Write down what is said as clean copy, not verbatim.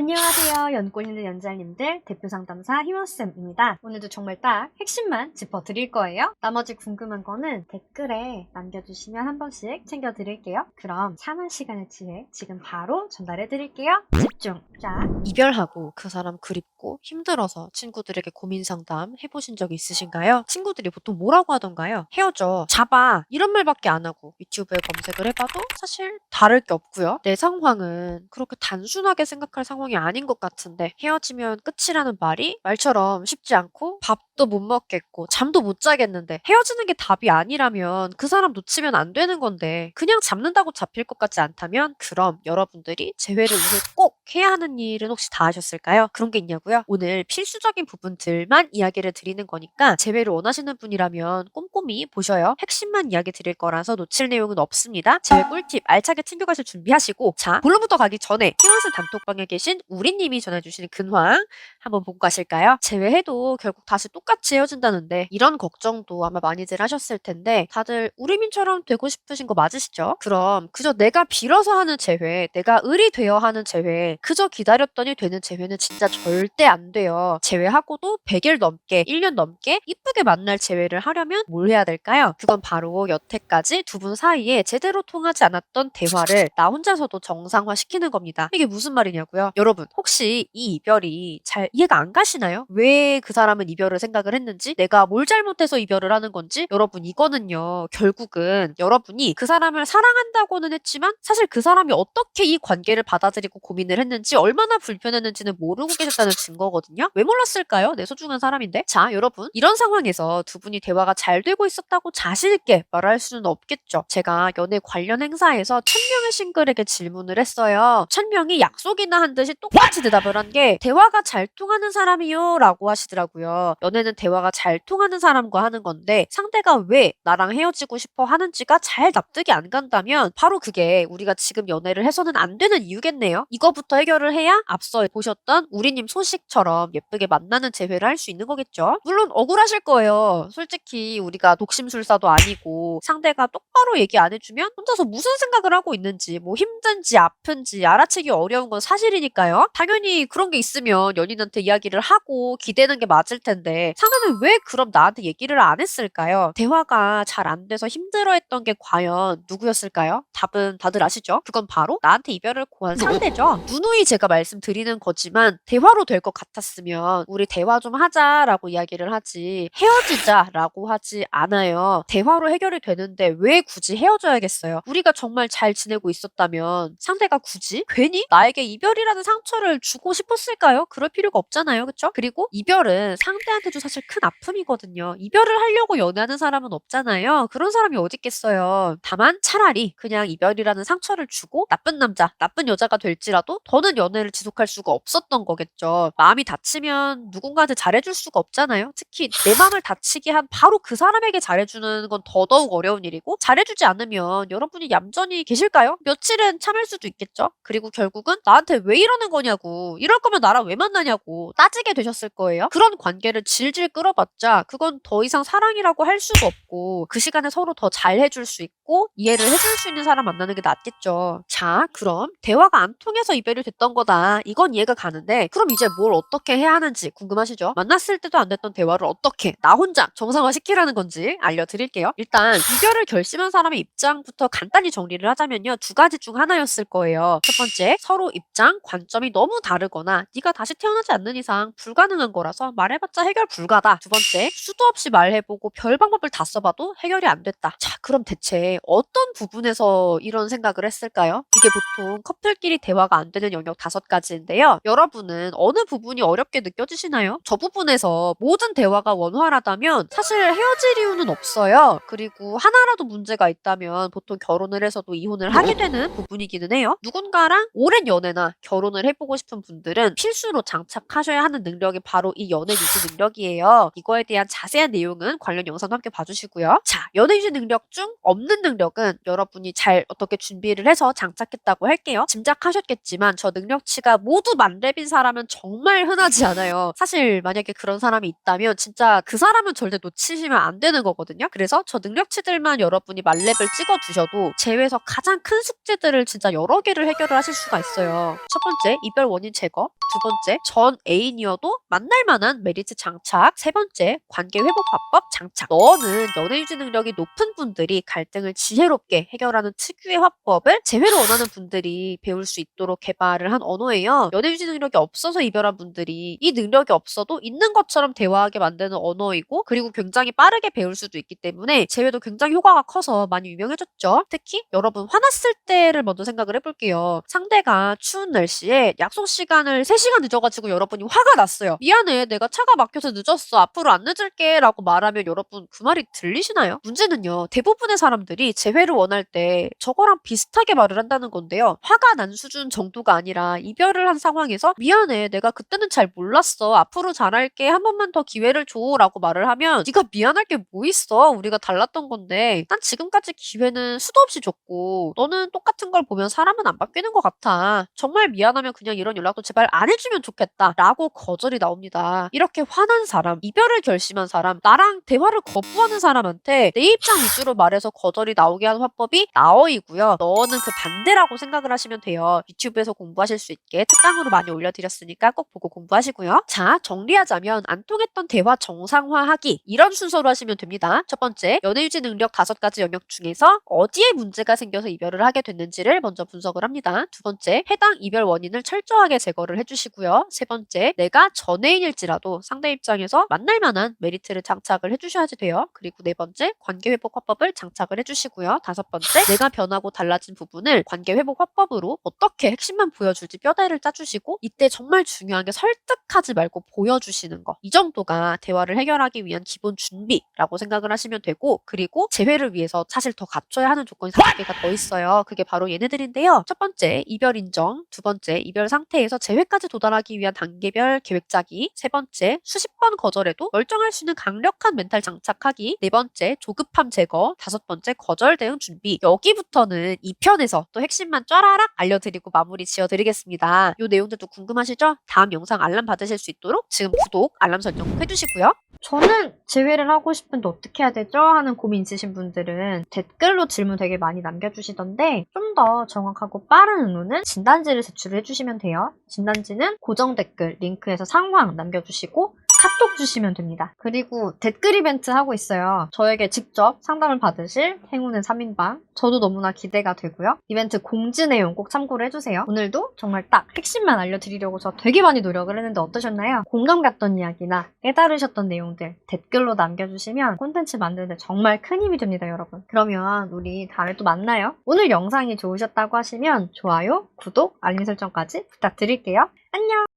안녕하세요. 연골 있는 연잘님들 대표 상담사 희원쌤입니다. 오늘도 정말 딱 핵심만 짚어드릴 거예요. 나머지 궁금한 거는 댓글에 남겨주시면 한 번씩 챙겨드릴게요. 그럼 참은 시간을 취해 지금 바로 전달해드릴게요. 집중! 자, 이별하고 그 사람 그립고 힘들어서 친구들에게 고민 상담 해보신 적 있으신가요? 친구들이 보통 뭐라고 하던가요? 헤어져, 잡아 이런 말밖에 안 하고 유튜브에 검색을 해봐도 사실 다를 게 없고요. 내 상황은 그렇게 단순하게 생각할 상황이 아닌 것 같은데 헤어지면 끝이라는 말이 말처럼 쉽지 않고 밥도 못 먹겠고 잠도 못 자겠는데 헤어지는 게 답이 아니라면 그 사람 놓치면 안 되는 건데 그냥 잡는다고 잡힐 것 같지 않다면 그럼 여러분들이 재회를 위해 꼭 해야 하는 일은 혹시 다 하셨을까요? 그런 게 있냐고요? 오늘 필수적인 부분들만 이야기를 드리는 거니까 재회를 원하시는 분이라면 꼼꼼히 보셔요. 핵심만 이야기 드릴 거라서 놓칠 내용은 없습니다. 재회 꿀팁 알차게 챙겨가실 준비하시고 자, 본론부터 가기 전에 희원쌤 단톡방에 계신 우리님이 전해주시는 근황 한번 보고 가실까요? 재회해도 결국 다시 똑같이 헤어진다는데 이런 걱정도 아마 많이들 하셨을 텐데 다들 우리민처럼 되고 싶으신 거 맞으시죠? 그럼 그저 내가 빌어서 하는 재회, 내가 을이 되어 하는 재회, 그저 기다렸더니 되는 재회는 진짜 절대 안 돼요. 재회하고도 100일 넘게, 1년 넘게 이쁘게 만날 재회를 하려면 뭘 해야 될까요? 그건 바로 여태까지 두 분 사이에 제대로 통하지 않았던 대화를 나 혼자서도 정상화시키는 겁니다. 이게 무슨 말이냐고요? 여러분, 혹시 이 이별이 잘 이해가 안 가시나요? 왜 그 사람은 이별을 생각을 했는지, 내가 뭘 잘못해서 이별을 하는 건지, 여러분 이거는요, 결국은 여러분이 그 사람을 사랑한다고는 했지만 사실 그 사람이 어떻게 이 관계를 받아들이고 고민을 했는지 얼마나 불편했는지는 모르고 계셨다는 증거거든요. 왜 몰랐을까요? 내 소중한 사람인데. 자, 여러분 이런 상황에서 두 분이 대화가 잘 되고 있었다고 자신 있게 말할 수는 없겠죠. 제가 연애 관련 행사에서 1000명의 싱글에게 질문을 했어요. 1000명이 약속이나 한 듯이 똑같이 대답을 한 게 대화가 잘 통하는 사람이요 라고 하시더라고요. 연애는 대화가 잘 통하는 사람과 하는 건데 상대가 왜 나랑 헤어지고 싶어 하는지가 잘 납득이 안 간다면 바로 그게 우리가 지금 연애를 해서는 안 되는 이유겠네요. 이거부터 해결을 해야 앞서 보셨던 우리님 소식처럼 예쁘게 만나는 재회를 할 수 있는 거겠죠. 물론 억울하실 거예요. 솔직히 우리가 독심술사도 아니고 상대가 똑바로 얘기 안 해주면 혼자서 무슨 생각을 하고 있는지 뭐 힘든지 아픈지 알아채기 어려운 건 사실이니까요. 당연히 그런 게 있으면 연인한테 이야기를 하고 기대는 게 맞을 텐데 상대는 왜 그럼 나한테 얘기를 안 했을까요? 대화가 잘 안 돼서 힘들어했던 게 과연 누구였을까요? 답은 다들 아시죠? 그건 바로 나한테 이별을 고한 상대죠. 누누이 제가 말씀드리는 거지만 대화로 될 것 같았으면 우리 대화 좀 하자라고 이야기를 하지 헤어지자라고 하지 않아요. 대화로 해결이 되는데 왜 굳이 헤어져야겠어요? 우리가 정말 잘 지내고 있었다면 상대가 굳이 괜히 나에게 이별이라는 상처를 주고 싶었을까요? 그럴 필요가 없잖아요. 그쵸? 그리고 이별은 상대한테도 사실 큰 아픔이거든요. 이별을 하려고 연애하는 사람은 없잖아요. 그런 사람이 어디 있겠어요. 다만 차라리 그냥 이별이라는 상처를 주고 나쁜 남자, 나쁜 여자가 될지라도 더는 연애를 지속할 수가 없었던 거겠죠. 마음이 다치면 누군가한테 잘해줄 수가 없잖아요. 특히 내 마음을 다치게 한 바로 그 사람에게 잘해주는 건 더더욱 어려운 일이고 잘해주지 않으면 여러분이 얌전히 계실까요? 며칠은 참을 수도 있겠죠. 그리고 결국은 나한테 왜 이러는 거냐고 이럴 거면 나랑 왜 만나냐고 따지게 되셨을 거예요. 그런 관계를 질질 끌어봤자 그건 더 이상 사랑이라고 할 수도 없고 그 시간에 서로 더 잘해줄 수 있고 이해를 해줄 수 있는 사람 만나는 게 낫겠죠. 자, 그럼 대화가 안 통해서 이별이 됐던 거다. 이건 이해가 가는데 그럼 이제 뭘 어떻게 해야 하는지 궁금하시죠? 만났을 때도 안 됐던 대화를 어떻게 나 혼자 정상화시키라는 건지 알려드릴게요. 일단 이별을 결심한 사람의 입장부터 간단히 정리를 하자면요. 두 가지 중 하나였을 거예요. 첫 번째, 서로 입장, 관점이 너무 다르거나 네가 다시 태어나지 않는 이상 불가능한 거라서 말해봤자 해결 불가다. 두 번째, 수도 없이 말해보고 별 방법을 다 써봐도 해결이 안 됐다. 자, 그럼 대체 어떤 부분에서 이런 생각을 했을까요? 이게 보통 커플끼리 대화가 안 되는 영역 5가지인데요. 여러분은 어느 부분이 어렵게 느껴지시나요? 저 부분에서 모든 대화가 원활하다면 사실 헤어질 이유는 없어요. 그리고 하나라도 문제가 있다면 보통 결혼을 해서도 이혼을 하게 되는 부분이기는 해요. 누군가랑 오랜 연애나 결혼을 해보고 싶은 분들은 필수로 장착하셔야 하는 능력이 바로 이 연애 유지 능력이에요. 능력이에요. 이거에 대한 자세한 내용은 관련 영상도 함께 봐주시고요. 자, 연애 유지 능력 중 없는 능력은 여러분이 잘 어떻게 준비를 해서 장착했다고 할게요. 짐작하셨겠지만 저 능력치가 모두 만렙인 사람은 정말 흔하지 않아요. 사실 만약에 그런 사람이 있다면 진짜 그 사람은 절대 놓치시면 안 되는 거거든요. 그래서 저 능력치들만 여러분이 만렙을 찍어 두셔도 제외에서 가장 큰 숙제들을 진짜 여러 개를 해결을 하실 수가 있어요. 첫 번째, 이별 원인 제거. 두 번째, 전 애인이어도 만날 만한 메리트 장착. 세 번째, 관계 회복 화법 장착. 너는 연애 유지 능력이 높은 분들이 갈등을 지혜롭게 해결하는 특유의 화법을 재회를 원하는 분들이 배울 수 있도록 개발을 한 언어예요. 연애 유지 능력이 없어서 이별한 분들이 이 능력이 없어도 있는 것처럼 대화하게 만드는 언어이고, 그리고 굉장히 빠르게 배울 수도 있기 때문에 재회도 굉장히 효과가 커서 많이 유명해졌죠. 특히 여러분 화났을 때를 먼저 생각을 해볼게요. 상대가 추운 날씨에 약속 시간을 3시간 늦어가지고 여러분이 화가 났어요. 미안해, 내가 차가 막혀서 늦었어. 앞으로 안 늦을게 라고 말하면 여러분 그 말이 들리시나요? 문제는요, 대부분의 사람들이 재회를 원할 때 저거랑 비슷하게 말을 한다는 건데요. 화가 난 수준 정도가 아니라 이별을 한 상황에서 미안해, 내가 그때는 잘 몰랐어. 앞으로 잘할게. 한 번만 더 기회를 줘 라고 말을 하면 네가 미안할 게 뭐 있어. 우리가 달랐던 건데 난 지금까지 기회는 수도 없이 줬고 너는 똑같은 걸 보면 사람은 안 바뀌는 것 같아. 정말 미안하면 그냥 이런 연락도 제발 안 해주면 좋겠다 라고 거절이 나옵니다. 이렇게 화난 사람, 이별을 결심한 사람, 나랑 대화를 거부하는 사람한테 내 입장 위주로 말해서 거절이 나오게 하는 화법이 나어이고요. 너는 그 반대라고 생각을 하시면 돼요. 유튜브에서 공부하실 수 있게 특강으로 많이 올려드렸으니까 꼭 보고 공부하시고요. 자, 정리하자면 안 통했던 대화 정상화하기, 이런 순서로 하시면 됩니다. 첫 번째, 연애 유지 능력 5가지 영역 중에서 어디에 문제가 생겨서 이별을 하게 됐는지를 먼저 분석을 합니다. 두 번째, 해당 이별 원인을 철저하게 제거를 해주시고요. 세 번째, 내가 전애인일지라도 상대 입장에서 만날 만한 메리트를 장착을 해주셔야지 돼요. 그리고 네 번째, 관계 회복 화법을 장착을 해주시고요. 다섯 번째, 내가 변하고 달라진 부분을 관계 회복 화법으로 어떻게 핵심만 보여줄지 뼈대를 짜주시고, 이때 정말 중요한 게 설득하지 말고 보여주시는 거. 이 정도가 대화를 해결하기 위한 기본 준비라고 생각을 하시면 되고, 그리고 재회를 위해서 사실 더 갖춰야 하는 조건이 5개가 더 있어요. 그게 바로 얘네들인데요. 첫 번째, 이별 인정. 두 번째, 이별 상태에서 재회까지 도달하기 위한 단계별 계획 짜기. 세 번째, 수십 번 거절해도 멀쩡할 수 있는 강력한 멘탈 장착하기. 네 번째, 조급함 제거. 다섯 번째, 거절 대응 준비. 여기부터는 2편에서 또 핵심만 쫘라락 알려드리고 마무리 지어드리겠습니다. 이 내용들도 궁금하시죠? 다음 영상 알람 받으실 수 있도록 지금 구독, 알람 설정 꼭 해주시고요. 저는 재회를 하고 싶은데 어떻게 해야 되죠? 하는 고민 있으신 분들은 댓글로 질문 되게 많이 남겨주시던데, 좀 더 정확하고 빠른 의논은 진단지를 제출을 해주시면 돼요. 진단지는 고정 댓글 링크에서 상황 남겨주시고 카톡 주시면 됩니다. 그리고 댓글 이벤트 하고 있어요. 저에게 직접 상담을 받으실 행운의 3인방, 저도 너무나 기대가 되고요. 이벤트 공지 내용 꼭 참고를 해주세요. 오늘도 정말 딱 핵심만 알려드리려고 저 되게 많이 노력을 했는데 어떠셨나요? 공감 갔던 이야기나 깨달으셨던 내용들 댓글로 남겨주시면 콘텐츠 만드는데 정말 큰 힘이 됩니다, 여러분. 그러면 우리 다음에 또 만나요. 오늘 영상이 좋으셨다고 하시면 좋아요, 구독, 알림 설정까지 부탁드릴게요. 안녕!